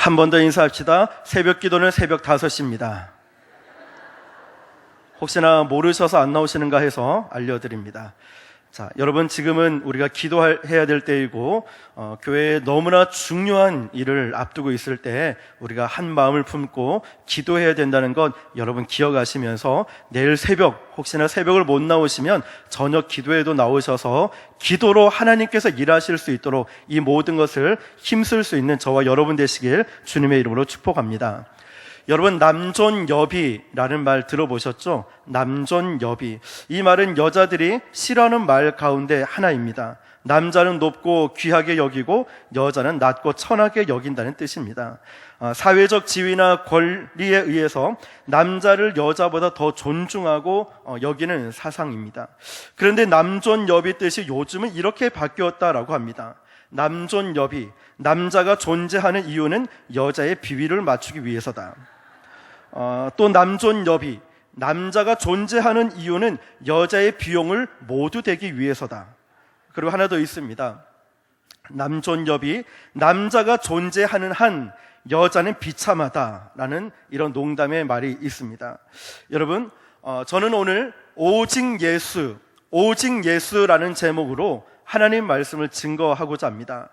한 번 더 인사합시다. 새벽 기도는 새벽 5시입니다. 혹시나 모르셔서 안 나오시는가 해서 알려드립니다. 자, 여러분, 지금은 우리가 기도해야 될 때이고 교회에 너무나 중요한 일을 앞두고 있을 때 우리가 한 마음을 품고 기도해야 된다는 것 여러분 기억하시면서 내일 새벽, 혹시나 새벽을 못 나오시면 저녁 기도에도 나오셔서 기도로 하나님께서 일하실 수 있도록 이 모든 것을 힘쓸 수 있는 저와 여러분 되시길 주님의 이름으로 축복합니다. 여러분, 남존여비라는 말 들어보셨죠? 남존여비. 이 말은 여자들이 싫어하는 말 가운데 하나입니다. 남자는 높고 귀하게 여기고 여자는 낮고 천하게 여긴다는 뜻입니다. 사회적 지위나 권리에 의해서 남자를 여자보다 더 존중하고 여기는 사상입니다. 그런데 남존여비 뜻이 요즘은 이렇게 바뀌었다라고 합니다. 남존여비, 남자가 존재하는 이유는 여자의 비위를 맞추기 위해서다. 또 남존여비, 남자가 존재하는 이유는 여자의 비용을 모두 대기 위해서다. 그리고 하나 더 있습니다. 남존여비, 남자가 존재하는 한 여자는 비참하다라는 이런 농담의 말이 있습니다. 여러분, 저는 오늘 오직 예수라는 제목으로 하나님 말씀을 증거하고자 합니다.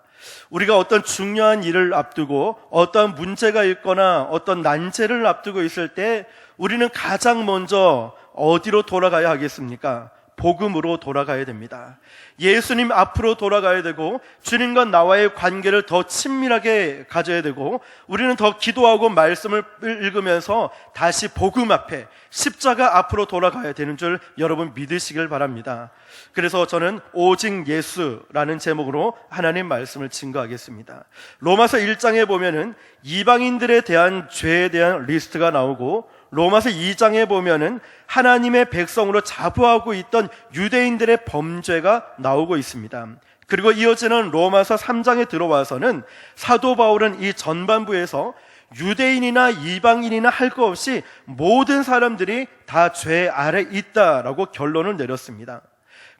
우리가 어떤 중요한 일을 앞두고 어떤 문제가 있거나 어떤 난제를 앞두고 있을 때 우리는 가장 먼저 어디로 돌아가야 하겠습니까? 복음으로 돌아가야 됩니다. 예수님 앞으로 돌아가야 되고 주님과 나와의 관계를 더 친밀하게 가져야 되고 우리는 더 기도하고 말씀을 읽으면서 다시 복음 앞에 십자가 앞으로 돌아가야 되는 줄 여러분 믿으시길 바랍니다. 그래서 저는 오직 예수라는 제목으로 하나님 말씀을 증거하겠습니다. 로마서 1장에 보면은 이방인들에 대한 죄에 대한 리스트가 나오고 로마서 2장에 보면은 하나님의 백성으로 자부하고 있던 유대인들의 범죄가 나오고 있습니다. 그리고 이어지는 로마서 3장에 들어와서는 사도 바울은 이 전반부에서 유대인이나 이방인이나 할 것 없이 모든 사람들이 다 죄 아래 있다라고 결론을 내렸습니다.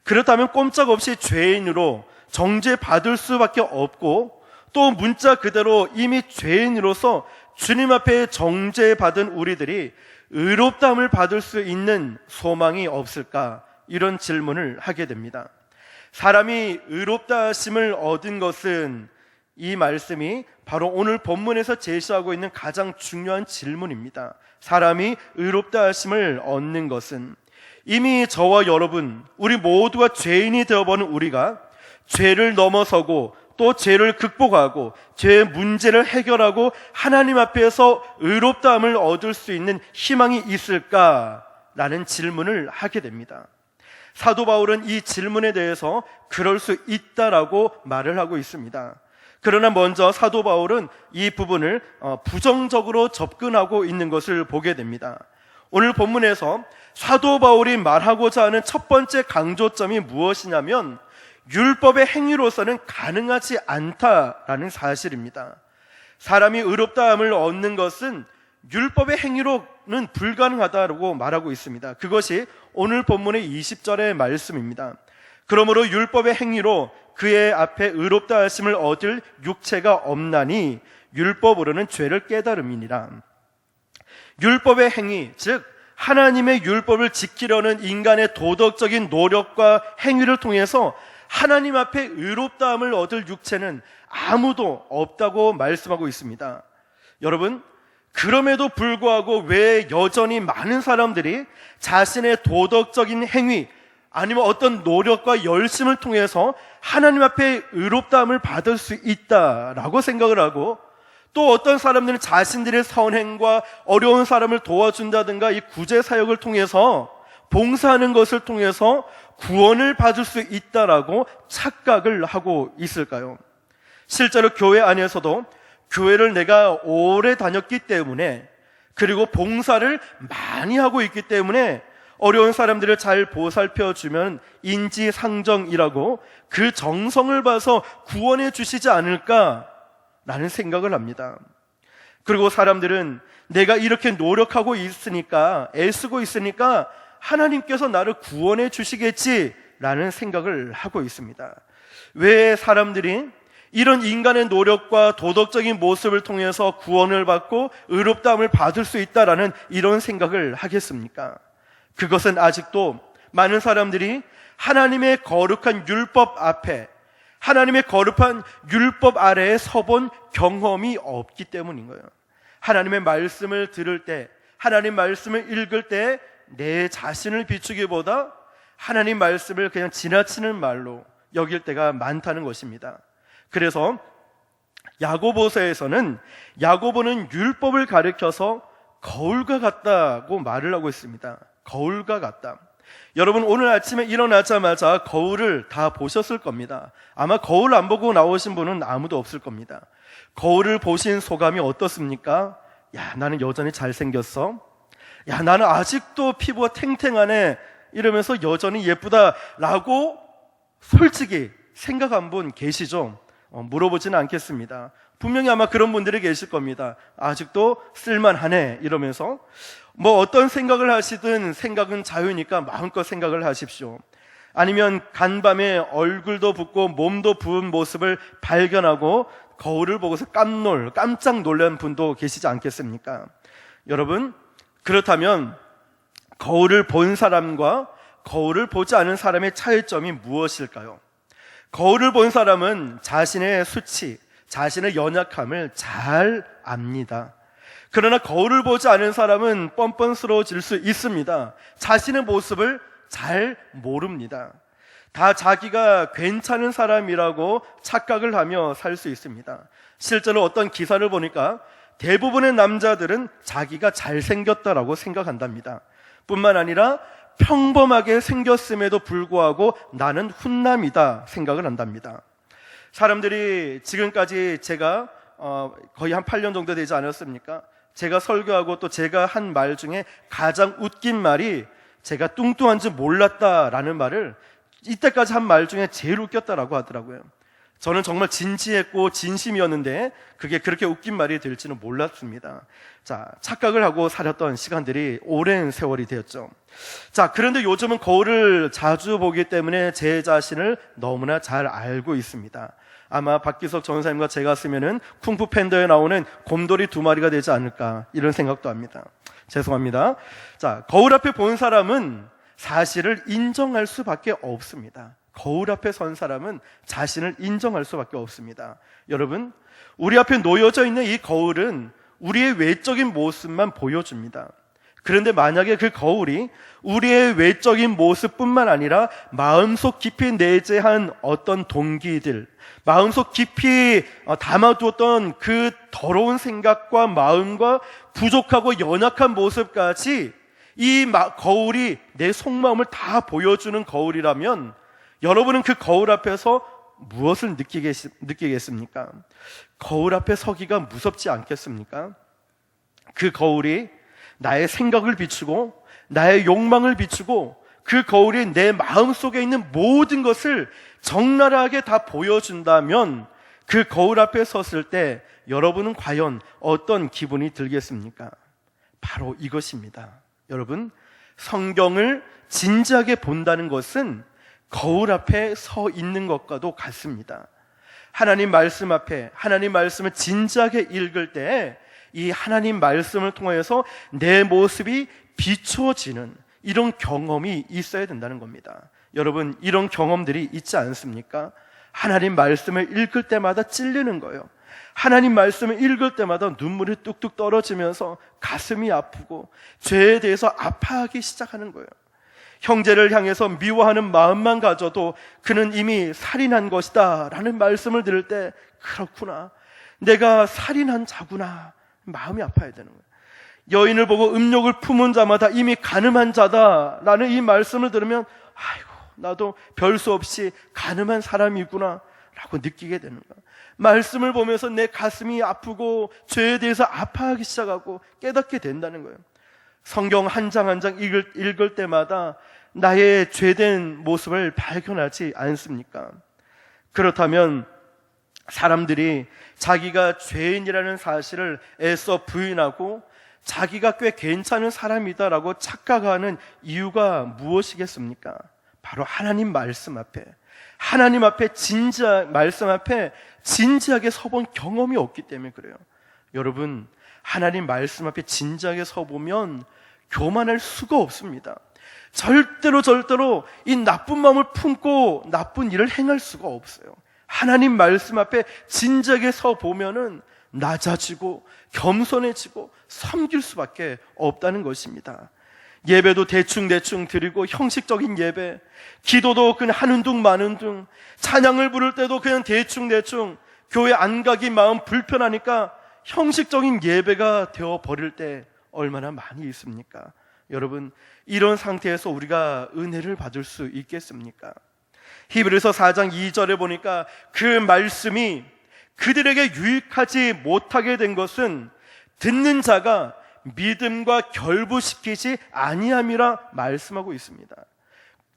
그렇다면 꼼짝없이 죄인으로 정죄받을 수밖에 없고 또 문자 그대로 이미 죄인으로서 주님 앞에 정죄받은 우리들이 의롭다함을 받을 수 있는 소망이 없을까? 이런 질문을 하게 됩니다. 사람이 의롭다 하심을 얻은 것은 이 말씀이 바로 오늘 본문에서 제시하고 있는 가장 중요한 질문입니다. 사람이 의롭다 하심을 얻는 것은 이미 저와 여러분, 우리 모두가 죄인이 되어버린 우리가 죄를 넘어서고 또 죄를 극복하고 죄의 문제를 해결하고 하나님 앞에서 의롭다함을 얻을 수 있는 희망이 있을까라는 질문을 하게 됩니다. 사도 바울은 이 질문에 대해서 그럴 수 있다라고 말을 하고 있습니다. 그러나 먼저 사도 바울은 이 부분을 부정적으로 접근하고 있는 것을 보게 됩니다. 오늘 본문에서 사도 바울이 말하고자 하는 첫 번째 강조점이 무엇이냐면 율법의 행위로서는 가능하지 않다라는 사실입니다. 사람이 의롭다함을 얻는 것은 율법의 행위로는 불가능하다고 말하고 있습니다. 그것이 오늘 본문의 20절의 말씀입니다. 그러므로 율법의 행위로 그의 앞에 의롭다 하심을 얻을 육체가 없나니 율법으로는 죄를 깨달음이니라. 율법의 행위, 즉 하나님의 율법을 지키려는 인간의 도덕적인 노력과 행위를 통해서 하나님 앞에 의롭다함을 얻을 육체는 아무도 없다고 말씀하고 있습니다. 여러분, 그럼에도 불구하고 왜 여전히 많은 사람들이 자신의 도덕적인 행위 아니면 어떤 노력과 열심을 통해서 하나님 앞에 의롭다함을 받을 수 있다라고 생각을 하고 또 어떤 사람들은 자신들의 선행과 어려운 사람을 도와준다든가 이 구제 사역을 통해서 봉사하는 것을 통해서 구원을 받을 수 있다라고 착각을 하고 있을까요? 실제로 교회 안에서도 교회를 내가 오래 다녔기 때문에 그리고 봉사를 많이 하고 있기 때문에 어려운 사람들을 잘 보살펴주면 인지상정이라고 그 정성을 봐서 구원해 주시지 않을까라는 생각을 합니다. 그리고 사람들은 내가 이렇게 노력하고 있으니까 애쓰고 있으니까 하나님께서 나를 구원해 주시겠지라는 생각을 하고 있습니다. 왜 사람들이 이런 인간의 노력과 도덕적인 모습을 통해서 구원을 받고 의롭다함을 받을 수 있다라는 이런 생각을 하겠습니까? 그것은 아직도 많은 사람들이 하나님의 거룩한 율법 앞에, 하나님의 거룩한 율법 아래에 서본 경험이 없기 때문인 거예요. 하나님의 말씀을 들을 때, 하나님 말씀을 읽을 때 내 자신을 비추기보다 하나님 말씀을 그냥 지나치는 말로 여길 때가 많다는 것입니다. 그래서 야고보서에서는 야고보는 율법을 가리켜서 거울과 같다고 말을 하고 있습니다. 거울과 같다. 여러분, 오늘 아침에 일어나자마자 거울을 다 보셨을 겁니다. 아마 거울 안 보고 나오신 분은 아무도 없을 겁니다. 거울을 보신 소감이 어떻습니까? 야, 나는 여전히 잘생겼어. 야, 나는 아직도 피부가 탱탱하네. 이러면서 여전히 예쁘다라고 솔직히 생각한 분 계시죠? 물어보지는 않겠습니다. 분명히 아마 그런 분들이 계실 겁니다. 아직도 쓸만하네 이러면서. 어떤 생각을 하시든 생각은 자유니까 마음껏 생각을 하십시오. 아니면 간밤에 얼굴도 붓고 몸도 부은 모습을 발견하고 거울을 보고서 깜짝 놀란 분도 계시지 않겠습니까? 여러분, 그렇다면 거울을 본 사람과 거울을 보지 않은 사람의 차이점이 무엇일까요? 거울을 본 사람은 자신의 수치, 자신의 연약함을 잘 압니다. 그러나 거울을 보지 않은 사람은 뻔뻔스러워질 수 있습니다. 자신의 모습을 잘 모릅니다. 다 자기가 괜찮은 사람이라고 착각을 하며 살 수 있습니다. 실제로 어떤 기사를 보니까 대부분의 남자들은 자기가 잘생겼다라고 생각한답니다. 뿐만 아니라 평범하게 생겼음에도 불구하고 나는 훈남이다 생각을 한답니다. 사람들이 지금까지 제가 거의 한 8년 정도 되지 않았습니까? 제가 설교하고 또 제가 한 말 중에 가장 웃긴 말이 제가 뚱뚱한 줄 몰랐다라는 말을 이때까지 한 말 중에 제일 웃겼다라고 하더라고요. 저는 정말 진지했고 진심이었는데 그게 그렇게 웃긴 말이 될지는 몰랐습니다. 자, 착각을 하고 살았던 시간들이 오랜 세월이 되었죠. 자, 그런데 요즘은 거울을 자주 보기 때문에 제 자신을 너무나 잘 알고 있습니다. 아마 박기석 전사님과 제가 쓰면은 쿵푸 팬더에 나오는 곰돌이 2마리가 되지 않을까 이런 생각도 합니다. 죄송합니다. 자, 거울 앞에 본 사람은 사실을 인정할 수밖에 없습니다. 거울 앞에 선 사람은 자신을 인정할 수밖에 없습니다. 여러분, 우리 앞에 놓여져 있는 이 거울은 우리의 외적인 모습만 보여줍니다. 그런데 만약에 그 거울이 우리의 외적인 모습뿐만 아니라 마음속 깊이 내재한 어떤 동기들, 마음속 깊이 담아두었던 그 더러운 생각과 마음과 부족하고 연약한 모습까지 이 거울이 내 속마음을 다 보여주는 거울이라면 여러분은 그 거울 앞에서 무엇을 느끼겠습니까? 거울 앞에 서기가 무섭지 않겠습니까? 그 거울이 나의 생각을 비추고 나의 욕망을 비추고 그 거울이 내 마음속에 있는 모든 것을 적나라하게 다 보여준다면 그 거울 앞에 섰을 때 여러분은 과연 어떤 기분이 들겠습니까? 바로 이것입니다. 여러분, 성경을 진지하게 본다는 것은 거울 앞에 서 있는 것과도 같습니다. 하나님 말씀 앞에 하나님 말씀을 진지하게 읽을 때 이 하나님 말씀을 통해서 내 모습이 비추어지는 이런 경험이 있어야 된다는 겁니다. 여러분, 이런 경험들이 있지 않습니까? 하나님 말씀을 읽을 때마다 찔리는 거예요. 하나님 말씀을 읽을 때마다 눈물이 뚝뚝 떨어지면서 가슴이 아프고 죄에 대해서 아파하기 시작하는 거예요. 형제를 향해서 미워하는 마음만 가져도 그는 이미 살인한 것이다 라는 말씀을 들을 때 그렇구나, 내가 살인한 자구나, 마음이 아파야 되는 거예요. 여인을 보고 음욕을 품은 자마다 이미 가늠한 자다 라는 이 말씀을 들으면 아이고, 나도 별 수 없이 가늠한 사람이구나 라고 느끼게 되는 거예요. 말씀을 보면서 내 가슴이 아프고 죄에 대해서 아파하기 시작하고 깨닫게 된다는 거예요. 성경 한 장 한 장 읽을 때마다 나의 죄된 모습을 발견하지 않습니까? 그렇다면 사람들이 자기가 죄인이라는 사실을 애써 부인하고 자기가 꽤 괜찮은 사람이다라고 착각하는 이유가 무엇이겠습니까? 바로 하나님 말씀 앞에 하나님 앞에 말씀 앞에 진지하게 서본 경험이 없기 때문에 그래요. 여러분, 하나님 말씀 앞에 진지하게 서보면 교만할 수가 없습니다. 절대로 이 나쁜 마음을 품고 나쁜 일을 행할 수가 없어요. 하나님 말씀 앞에 진지하게 서보면은 낮아지고 겸손해지고 섬길 수밖에 없다는 것입니다. 예배도 대충 드리고 형식적인 예배, 기도도 그냥 하는 둥 마는 둥, 찬양을 부를 때도 그냥 대충 교회 안 가기 마음 불편하니까 형식적인 예배가 되어 버릴 때 얼마나 많이 있습니까? 여러분, 이런 상태에서 우리가 은혜를 받을 수 있겠습니까? 히브리서 4장 2절에 보니까 그 말씀이 그들에게 유익하지 못하게 된 것은 듣는 자가 믿음과 결부시키지 아니함이라 말씀하고 있습니다.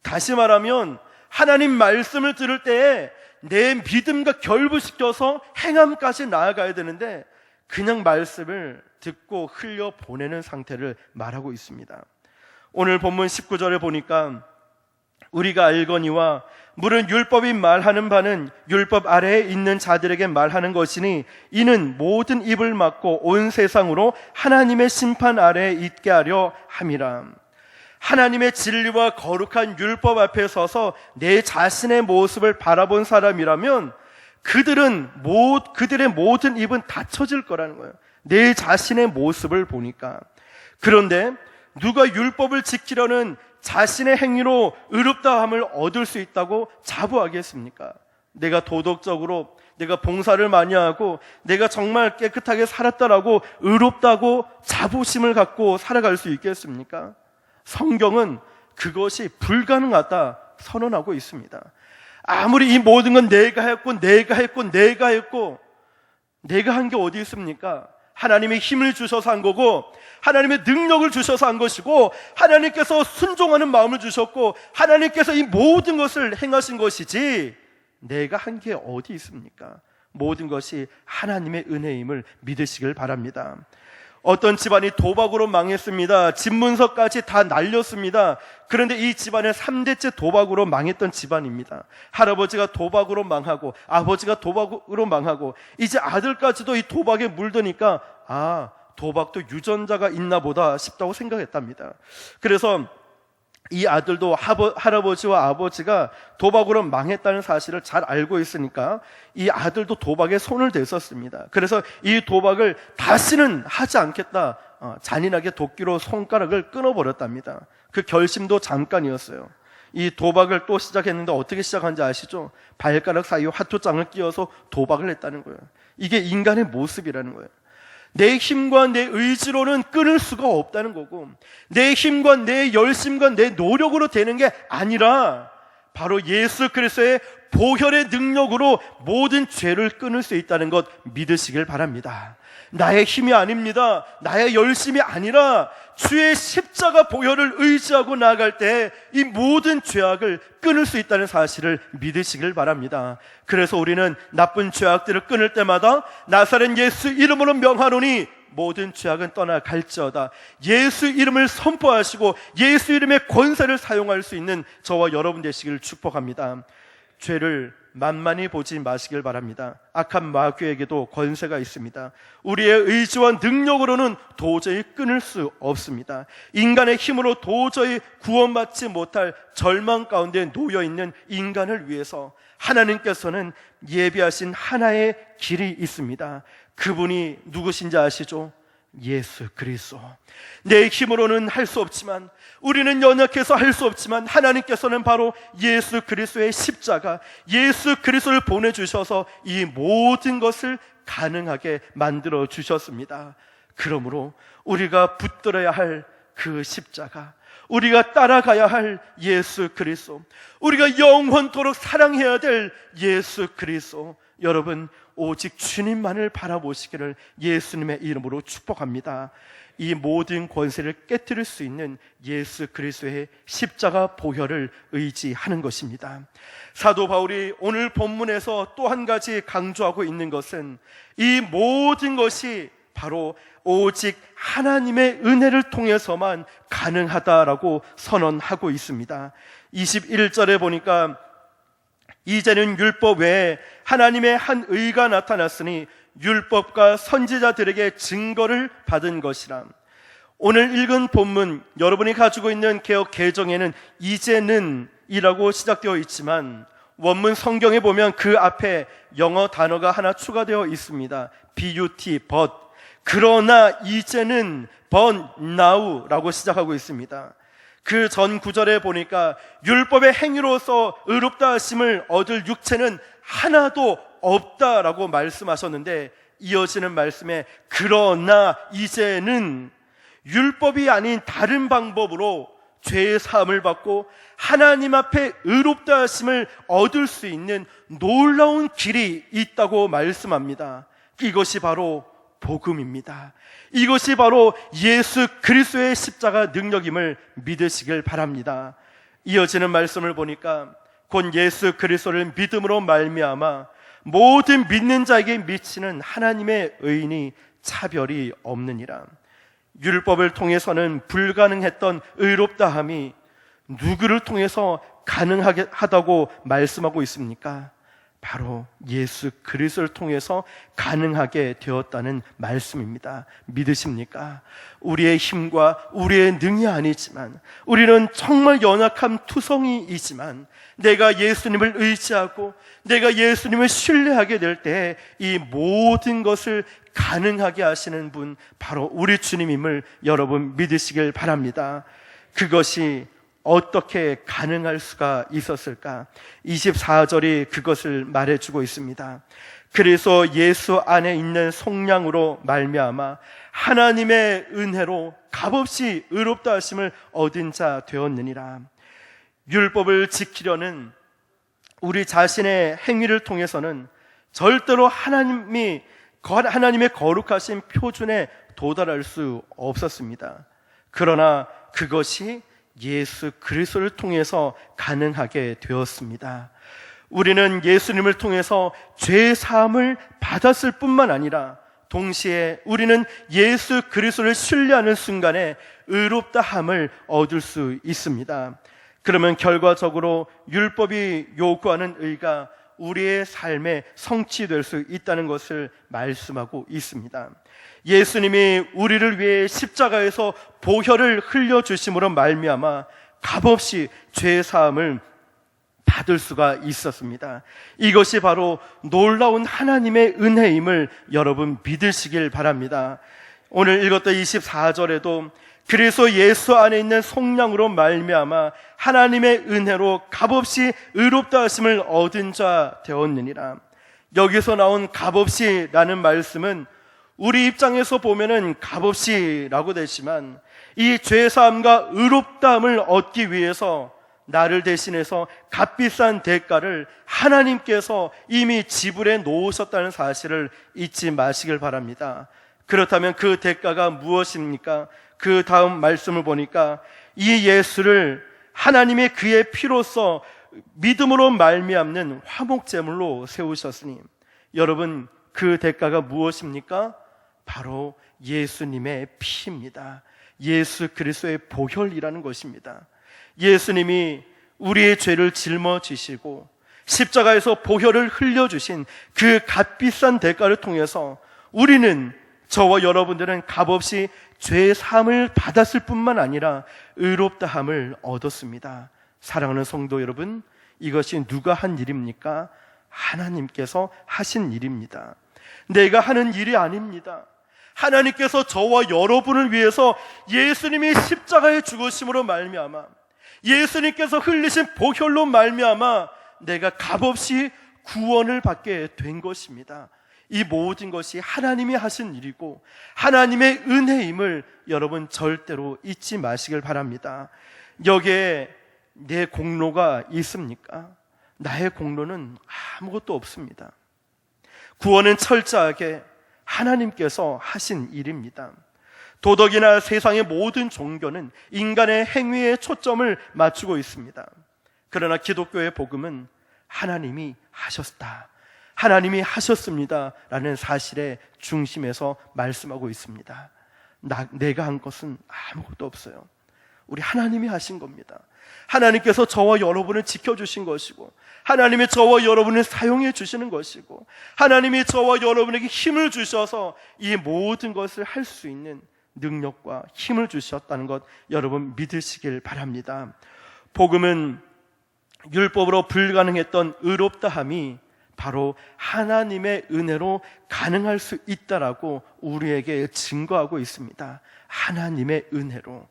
다시 말하면 하나님 말씀을 들을 때에 내 믿음과 결부시켜서 행함까지 나아가야 되는데 그냥 말씀을 듣고 흘려 보내는 상태를 말하고 있습니다. 오늘 본문 19절에 보니까 우리가 알거니와 물은 율법이 말하는 바는 율법 아래에 있는 자들에게 말하는 것이니 이는 모든 입을 막고 온 세상으로 하나님의 심판 아래에 있게 하려 함이라. 하나님의 진리와 거룩한 율법 앞에 서서 내 자신의 모습을 바라본 사람이라면 그들의 모든 입은 닫혀질 거라는 거예요. 내 자신의 모습을 보니까. 그런데 누가 율법을 지키려는 자신의 행위로 의롭다함을 얻을 수 있다고 자부하겠습니까? 내가 도덕적으로 내가 봉사를 많이 하고 내가 정말 깨끗하게 살았다라고 의롭다고 자부심을 갖고 살아갈 수 있겠습니까? 성경은 그것이 불가능하다 선언하고 있습니다. 아무리 이 모든 건 내가 했고 내가 한 게 어디 있습니까? 하나님이 힘을 주셔서 한 거고 하나님의 능력을 주셔서 한 것이고 하나님께서 순종하는 마음을 주셨고 하나님께서 이 모든 것을 행하신 것이지 내가 한 게 어디 있습니까? 모든 것이 하나님의 은혜임을 믿으시길 바랍니다. 어떤 집안이 도박으로 망했습니다. 집문서까지 다 날렸습니다. 그런데 이 집안은 3대째 도박으로 망했던 집안입니다. 할아버지가 도박으로 망하고 아버지가 도박으로 망하고 이제 아들까지도 이 도박에 물드니까 도박도 유전자가 있나 보다 싶다고 생각했답니다. 그래서 이 아들도 할아버지와 아버지가 도박으로 망했다는 사실을 잘 알고 있으니까 이 아들도 도박에 손을 댔었습니다. 그래서 이 도박을 다시는 하지 않겠다, 잔인하게 도끼로 손가락을 끊어버렸답니다. 그 결심도 잠깐이었어요. 이 도박을 또 시작했는데 어떻게 시작한지 아시죠? 발가락 사이에 화투장을 끼워서 도박을 했다는 거예요. 이게 인간의 모습이라는 거예요. 내 힘과 내 의지로는 끊을 수가 없다는 거고 내 힘과 내 열심과 내 노력으로 되는 게 아니라 바로 예수 그리스도의 보혈의 능력으로 모든 죄를 끊을 수 있다는 것 믿으시길 바랍니다. 나의 힘이 아닙니다. 나의 열심이 아니라 주의 십자가 보혈을 의지하고 나아갈 때 이 모든 죄악을 끊을 수 있다는 사실을 믿으시길 바랍니다. 그래서 우리는 나쁜 죄악들을 끊을 때마다 나사렛 예수 이름으로 명하노니 모든 죄악은 떠나갈지어다. 예수 이름을 선포하시고 예수 이름의 권세를 사용할 수 있는 저와 여러분 되시기를 축복합니다. 죄를 만만히 보지 마시길 바랍니다. 악한 마귀에게도 권세가 있습니다. 우리의 의지와 능력으로는 도저히 끊을 수 없습니다. 인간의 힘으로 도저히 구원받지 못할 절망 가운데 놓여있는 인간을 위해서 하나님께서는 예비하신 하나의 길이 있습니다. 그분이 누구신지 아시죠? 예수 그리스도. 내 힘으로는 할 수 없지만 우리는 연약해서 할 수 없지만 하나님께서는 바로 예수 그리스도의 십자가 예수 그리스도를 보내주셔서 이 모든 것을 가능하게 만들어 주셨습니다. 그러므로 우리가 붙들어야 할 그 십자가, 우리가 따라가야 할 예수 그리스도, 우리가 영원토록 사랑해야 될 예수 그리스도, 여러분 오직 주님만을 바라보시기를 예수님의 이름으로 축복합니다. 이 모든 권세를 깨뜨릴 수 있는 예수 그리스도의 십자가 보혈을 의지하는 것입니다. 사도 바울이 오늘 본문에서 또 한 가지 강조하고 있는 것은 이 모든 것이 바로 오직 하나님의 은혜를 통해서만 가능하다라고 선언하고 있습니다. 21절에 보니까 이제는 율법 외에 하나님의 한 의가 나타났으니 율법과 선지자들에게 증거를 받은 것이라. 오늘 읽은 본문, 여러분이 가지고 있는 개역 개정에는 이제는 이라고 시작되어 있지만 원문 성경에 보면 그 앞에 영어 단어가 하나 추가되어 있습니다. but, but. 그러나 이제는 but now라고 시작하고 있습니다. 그 전 구절에 보니까 율법의 행위로서 의롭다 하심을 얻을 육체는 하나도 없다라고 말씀하셨는데, 이어지는 말씀에 그러나 이제는 율법이 아닌 다른 방법으로 죄의 사함을 받고 하나님 앞에 의롭다 하심을 얻을 수 있는 놀라운 길이 있다고 말씀합니다. 이것이 바로 복음입니다. 이것이 바로 예수 그리스도의 십자가 능력임을 믿으시길 바랍니다. 이어지는 말씀을 보니까 곧 예수 그리스도를 믿음으로 말미암아 모든 믿는 자에게 미치는 하나님의 의인이 차별이 없느니라. 율법을 통해서는 불가능했던 의롭다함이 누구를 통해서 가능하다고 말씀하고 있습니까? 바로 예수 그리스도를 통해서 가능하게 되었다는 말씀입니다. 믿으십니까? 우리의 힘과 우리의 능이 아니지만, 우리는 정말 연약한 투성이이지만 내가 예수님을 의지하고 내가 예수님을 신뢰하게 될 때 이 모든 것을 가능하게 하시는 분, 바로 우리 주님임을 여러분 믿으시길 바랍니다. 그것이 어떻게 가능할 수가 있었을까? 24절이 그것을 말해주고 있습니다. 그래서 예수 안에 있는 속량으로 말미암아 하나님의 은혜로 값없이 의롭다 하심을 얻은 자 되었느니라. 율법을 지키려는 우리 자신의 행위를 통해서는 절대로 하나님의 거룩하신 표준에 도달할 수 없었습니다. 그러나 그것이 예수 그리스도를 통해서 가능하게 되었습니다. 우리는 예수님을 통해서 죄 사함을 받았을 뿐만 아니라 동시에 우리는 예수 그리스도를 신뢰하는 순간에 의롭다함을 얻을 수 있습니다. 그러면 결과적으로 율법이 요구하는 의가 우리의 삶에 성취될 수 있다는 것을 말씀하고 있습니다. 예수님이 우리를 위해 십자가에서 보혈을 흘려주심으로 말미암아 값없이 죄 사함을 받을 수가 있었습니다. 이것이 바로 놀라운 하나님의 은혜임을 여러분 믿으시길 바랍니다. 오늘 읽었던 24절에도 그래서 예수 안에 있는 속량으로 말미암아 하나님의 은혜로 값없이 의롭다 하심을 얻은 자 되었느니라. 여기서 나온 값없이라는 말씀은 우리 입장에서 보면은 값없이라고 되지만, 이 죄사함과 의롭다함을 얻기 위해서 나를 대신해서 값비싼 대가를 하나님께서 이미 지불해 놓으셨다는 사실을 잊지 마시길 바랍니다. 그렇다면 그 대가가 무엇입니까? 그 다음 말씀을 보니까 이 예수를 하나님의 그의 피로써 믿음으로 말미암는 화목제물로 세우셨으니, 여러분 그 대가가 무엇입니까? 바로 예수님의 피입니다. 예수 그리스도의 보혈이라는 것입니다. 예수님이 우리의 죄를 짊어지시고 십자가에서 보혈을 흘려주신 그 값비싼 대가를 통해서 우리는, 저와 여러분들은 값없이 죄의 사함을 받았을 뿐만 아니라 의롭다함을 얻었습니다. 사랑하는 성도 여러분, 이것이 누가 한 일입니까? 하나님께서 하신 일입니다. 내가 하는 일이 아닙니다. 하나님께서 저와 여러분을 위해서 예수님이 십자가에 죽으심으로 말미암아, 예수님께서 흘리신 보혈로 말미암아 내가 값없이 구원을 받게 된 것입니다. 이 모든 것이 하나님이 하신 일이고 하나님의 은혜임을 여러분 절대로 잊지 마시길 바랍니다. 여기에 내 공로가 있습니까? 나의 공로는 아무것도 없습니다. 구원은 철저하게 하나님께서 하신 일입니다. 도덕이나 세상의 모든 종교는 인간의 행위에 초점을 맞추고 있습니다. 그러나 기독교의 복음은 하나님이 하셨다, 하나님이 하셨습니다 라는 사실의 중심에서 말씀하고 있습니다. 내가 한 것은 아무것도 없어요. 우리 하나님이 하신 겁니다. 하나님께서 저와 여러분을 지켜주신 것이고, 하나님이 저와 여러분을 사용해 주시는 것이고, 하나님이 저와 여러분에게 힘을 주셔서 이 모든 것을 할 수 있는 능력과 힘을 주셨다는 것 여러분 믿으시길 바랍니다. 복음은 율법으로 불가능했던 의롭다함이 바로 하나님의 은혜로 가능할 수 있다라고 우리에게 증거하고 있습니다. 하나님의 은혜로.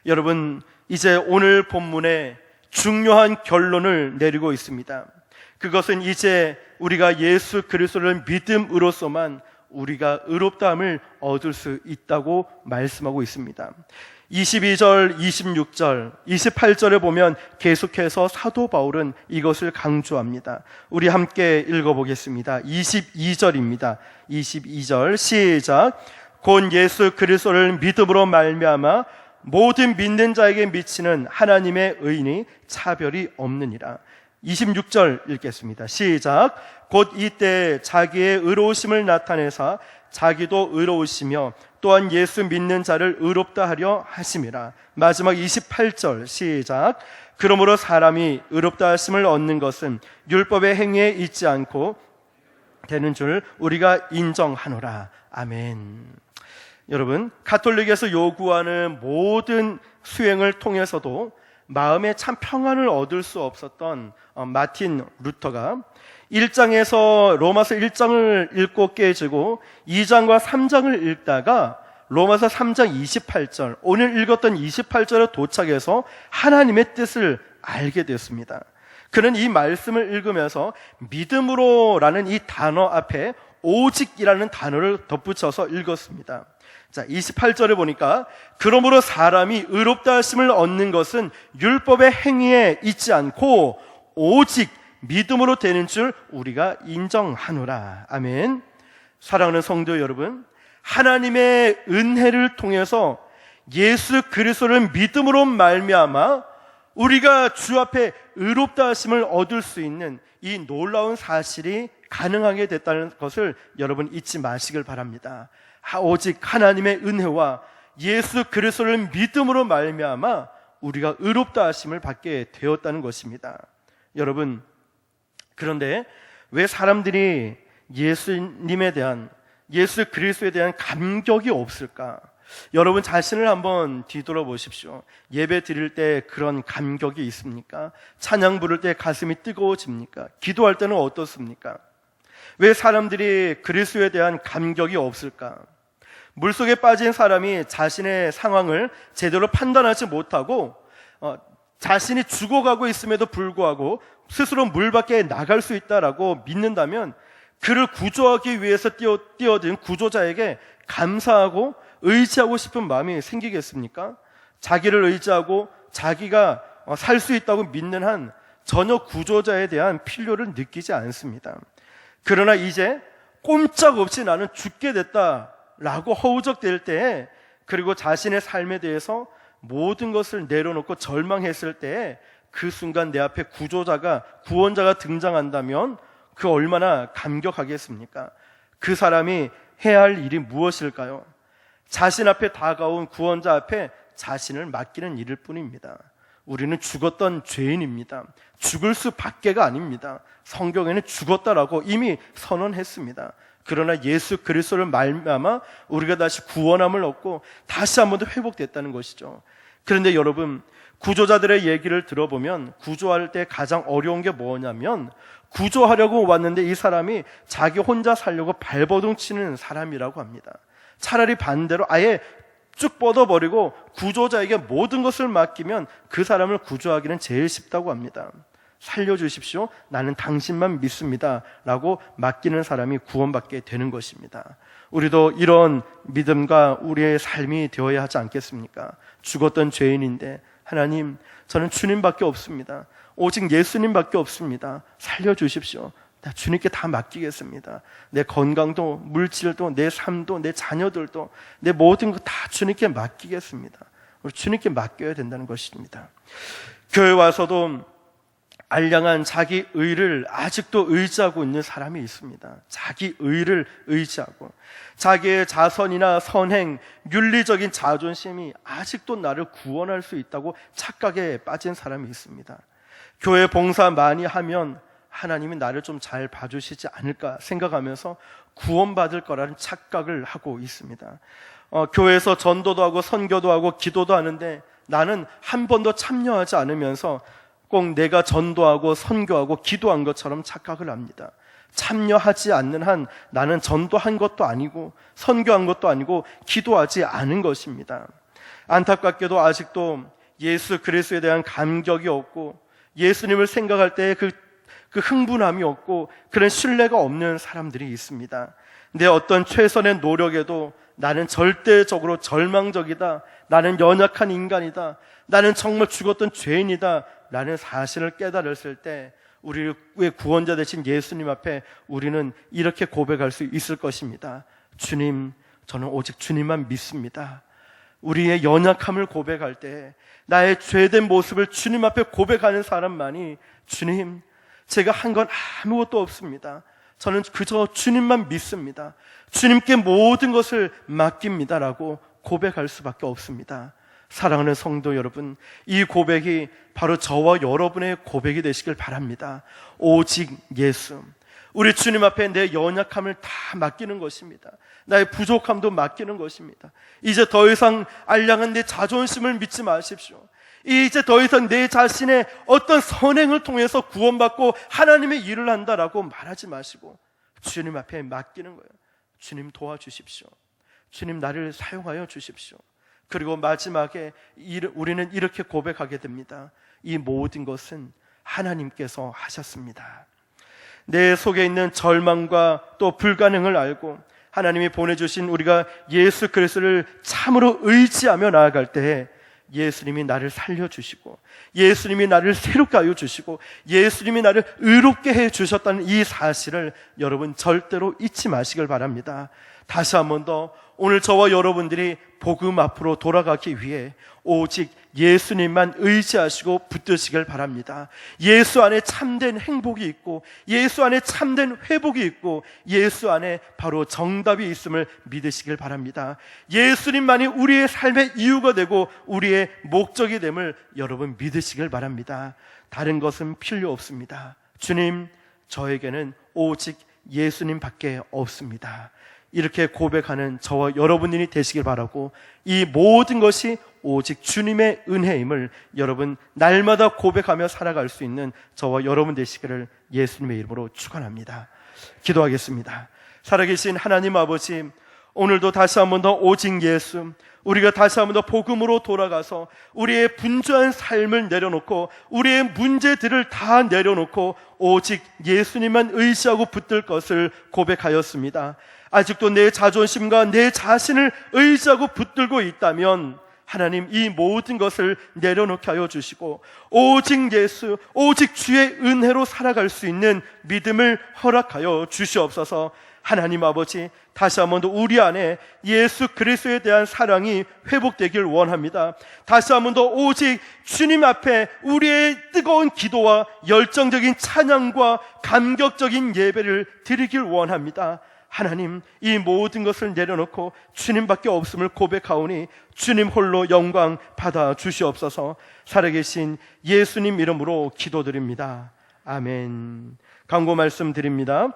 여러분, 이제 오늘 본문에 중요한 결론을 내리고 있습니다. 그것은 이제 우리가 예수 그리스도를 믿음으로써만 우리가 의롭다함을 얻을 수 있다고 말씀하고 있습니다. 22절, 26절, 28절에 보면 계속해서 사도 바울은 이것을 강조합니다. 우리 함께 읽어보겠습니다. 22절입니다. 22절 시작. 곧 예수 그리스도를 믿음으로 말미암아 모든 믿는 자에게 미치는 하나님의 의인이 차별이 없느니라. 26절 읽겠습니다. 시작. 곧 이때 자기의 의로우심을 나타내사 자기도 의로우시며 또한 예수 믿는 자를 의롭다 하려 하심이라. 마지막 28절 시작. 그러므로 사람이 의롭다 하심을 얻는 것은 율법의 행위에 있지 않고 되는 줄 우리가 인정하노라. 아멘. 여러분, 가톨릭에서 요구하는 모든 수행을 통해서도 마음에 참 평안을 얻을 수 없었던 마틴 루터가 1장에서 로마서 1장을 읽고 깨지고 2장과 3장을 읽다가 로마서 3장 28절, 오늘 읽었던 28절에 도착해서 하나님의 뜻을 알게 됐습니다. 그는 이 말씀을 읽으면서 믿음으로라는 이 단어 앞에 오직이라는 단어를 덧붙여서 읽었습니다. 자, 28절에 보니까 그러므로 사람이 의롭다 하심을 얻는 것은 율법의 행위에 있지 않고 오직 믿음으로 되는 줄 우리가 인정하노라. 아멘. 사랑하는 성도 여러분, 하나님의 은혜를 통해서 예수 그리스도를 믿음으로 말미암아 우리가 주 앞에 의롭다 하심을 얻을 수 있는 이 놀라운 사실이 가능하게 됐다는 것을 여러분 잊지 마시길 바랍니다. 오직 하나님의 은혜와 예수 그리스도를 믿음으로 말미암아 우리가 의롭다 하심을 받게 되었다는 것입니다. 여러분, 그런데 왜 사람들이 예수님에 대한, 예수 그리스도에 대한 감격이 없을까? 여러분 자신을 한번 뒤돌아보십시오. 예배 드릴 때 그런 감격이 있습니까? 찬양 부를 때 가슴이 뜨거워집니까? 기도할 때는 어떻습니까? 왜 사람들이 그리스도에 대한 감격이 없을까? 물속에 빠진 사람이 자신의 상황을 제대로 판단하지 못하고 자신이 죽어가고 있음에도 불구하고 스스로 물 밖에 나갈 수 있다라고 믿는다면 그를 구조하기 위해서 뛰어든 구조자에게 감사하고 의지하고 싶은 마음이 생기겠습니까? 자기를 의지하고 자기가 살 수 있다고 믿는 한 전혀 구조자에 대한 필요를 느끼지 않습니다. 그러나 이제 꼼짝없이 나는 죽게 됐다라고 허우적댈 때에, 그리고 자신의 삶에 대해서 모든 것을 내려놓고 절망했을 때에 그 순간 내 앞에 구원자가 등장한다면 그 얼마나 감격하겠습니까? 그 사람이 해야 할 일이 무엇일까요? 자신 앞에 다가온 구원자 앞에 자신을 맡기는 일일 뿐입니다. 우리는 죽었던 죄인입니다. 죽을 수밖에가 아닙니다. 성경에는 죽었다라고 이미 선언했습니다. 그러나 예수 그리스도를 말미암아 우리가 다시 구원함을 얻고 다시 한 번 더 회복됐다는 것이죠. 그런데 여러분, 구조자들의 얘기를 들어보면 구조할 때 가장 어려운 게 뭐냐면, 구조하려고 왔는데 이 사람이 자기 혼자 살려고 발버둥 치는 사람이라고 합니다. 차라리 반대로 아예 쭉 뻗어버리고 구조자에게 모든 것을 맡기면 그 사람을 구조하기는 제일 쉽다고 합니다. 살려주십시오, 나는 당신만 믿습니다 라고 맡기는 사람이 구원받게 되는 것입니다. 우리도 이런 믿음과 우리의 삶이 되어야 하지 않겠습니까? 죽었던 죄인인데, 하나님, 저는 주님밖에 없습니다. 오직 예수님밖에 없습니다. 살려주십시오. 나 주님께 다 맡기겠습니다. 내 건강도, 물질도, 내 삶도, 내 자녀들도, 내 모든 것 다 주님께 맡기겠습니다. 우리 주님께 맡겨야 된다는 것입니다. 교회 와서도 알량한 자기 의를 아직도 의지하고 있는 사람이 있습니다. 자기 의를 의지하고 자기의 자선이나 선행, 윤리적인 자존심이 아직도 나를 구원할 수 있다고 착각에 빠진 사람이 있습니다. 교회 봉사 많이 하면 하나님이 나를 좀 잘 봐주시지 않을까 생각하면서 구원받을 거라는 착각을 하고 있습니다. 교회에서 전도도 하고 선교도 하고 기도도 하는데 나는 한 번도 참여하지 않으면서 꼭 내가 전도하고 선교하고 기도한 것처럼 착각을 합니다. 참여하지 않는 한 나는 전도한 것도 아니고 선교한 것도 아니고 기도하지 않은 것입니다. 안타깝게도 아직도 예수 그리스도에 대한 감격이 없고 예수님을 생각할 때 그 흥분함이 없고 그런 신뢰가 없는 사람들이 있습니다. 내 어떤 최선의 노력에도 나는 절대적으로 절망적이다, 나는 연약한 인간이다, 나는 정말 죽었던 죄인이다 라는 사실을 깨달았을 때 우리의 구원자 되신 예수님 앞에 우리는 이렇게 고백할 수 있을 것입니다. 주님, 저는 오직 주님만 믿습니다. 우리의 연약함을 고백할 때 나의 죄된 모습을 주님 앞에 고백하는 사람만이 주님, 제가 한 건 아무것도 없습니다. 저는 그저 주님만 믿습니다. 주님께 모든 것을 맡깁니다 라고 고백할 수밖에 없습니다. 사랑하는 성도 여러분, 이 고백이 바로 저와 여러분의 고백이 되시길 바랍니다. 오직 예수, 우리 주님 앞에 내 연약함을 다 맡기는 것입니다. 나의 부족함도 맡기는 것입니다. 이제 더 이상 알량한 내 자존심을 믿지 마십시오. 이제 더 이상 내 자신의 어떤 선행을 통해서 구원받고 하나님의 일을 한다라고 말하지 마시고 주님 앞에 맡기는 거예요. 주님 도와주십시오. 주님 나를 사용하여 주십시오. 그리고 마지막에 우리는 이렇게 고백하게 됩니다. 이 모든 것은 하나님께서 하셨습니다. 내 속에 있는 절망과 또 불가능을 알고 하나님이 보내주신 우리가 예수 그리스도를 참으로 의지하며 나아갈 때에 예수님이 나를 살려주시고 예수님이 나를 새롭게 하여 주시고 예수님이 나를 의롭게 해주셨다는 이 사실을 여러분 절대로 잊지 마시길 바랍니다. 다시 한 번 더 오늘 저와 여러분들이 복음 앞으로 돌아가기 위해 오직 예수님만 의지하시고 붙드시길 바랍니다. 예수 안에 참된 행복이 있고 예수 안에 참된 회복이 있고 예수 안에 바로 정답이 있음을 믿으시길 바랍니다. 예수님만이 우리의 삶의 이유가 되고 우리의 목적이 됨을 여러분 믿으시길 바랍니다. 다른 것은 필요 없습니다. 주님, 저에게는 오직 예수님밖에 없습니다. 이렇게 고백하는 저와 여러분들이 되시길 바라고 이 모든 것이 오직 주님의 은혜임을 여러분 날마다 고백하며 살아갈 수 있는 저와 여러분 되시기를 예수님의 이름으로 축원합니다. 기도하겠습니다. 살아계신 하나님 아버지, 오늘도 다시 한 번 더 오직 예수, 우리가 다시 한 번 더 복음으로 돌아가서 우리의 분주한 삶을 내려놓고 우리의 문제들을 다 내려놓고 오직 예수님만 의지하고 붙들 것을 고백하였습니다. 아직도 내 자존심과 내 자신을 의지하고 붙들고 있다면 하나님 이 모든 것을 내려놓게 하여 주시고 오직 예수, 오직 주의 은혜로 살아갈 수 있는 믿음을 허락하여 주시옵소서. 하나님 아버지, 다시 한 번 더 우리 안에 예수 그리스도에 대한 사랑이 회복되길 원합니다. 다시 한 번 더 오직 주님 앞에 우리의 뜨거운 기도와 열정적인 찬양과 감격적인 예배를 드리길 원합니다. 하나님, 이 모든 것을 내려놓고 주님밖에 없음을 고백하오니 주님 홀로 영광 받아 주시옵소서. 살아계신 예수님 이름으로 기도드립니다. 아멘. 광고 말씀드립니다.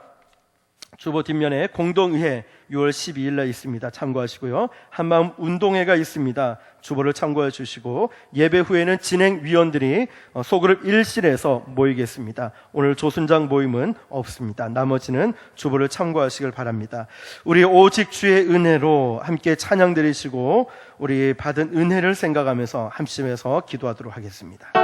주보 뒷면에 공동의회 6월 12일 날 있습니다. 참고하시고요. 한마음 운동회가 있습니다. 주보를 참고해 주시고 예배 후에는 진행위원들이 소그룹 1실에서 모이겠습니다. 오늘 조순장 모임은 없습니다. 나머지는 주보를 참고하시길 바랍니다. 우리 오직 주의 은혜로 함께 찬양 드리시고 우리 받은 은혜를 생각하면서 함심해서 기도하도록 하겠습니다.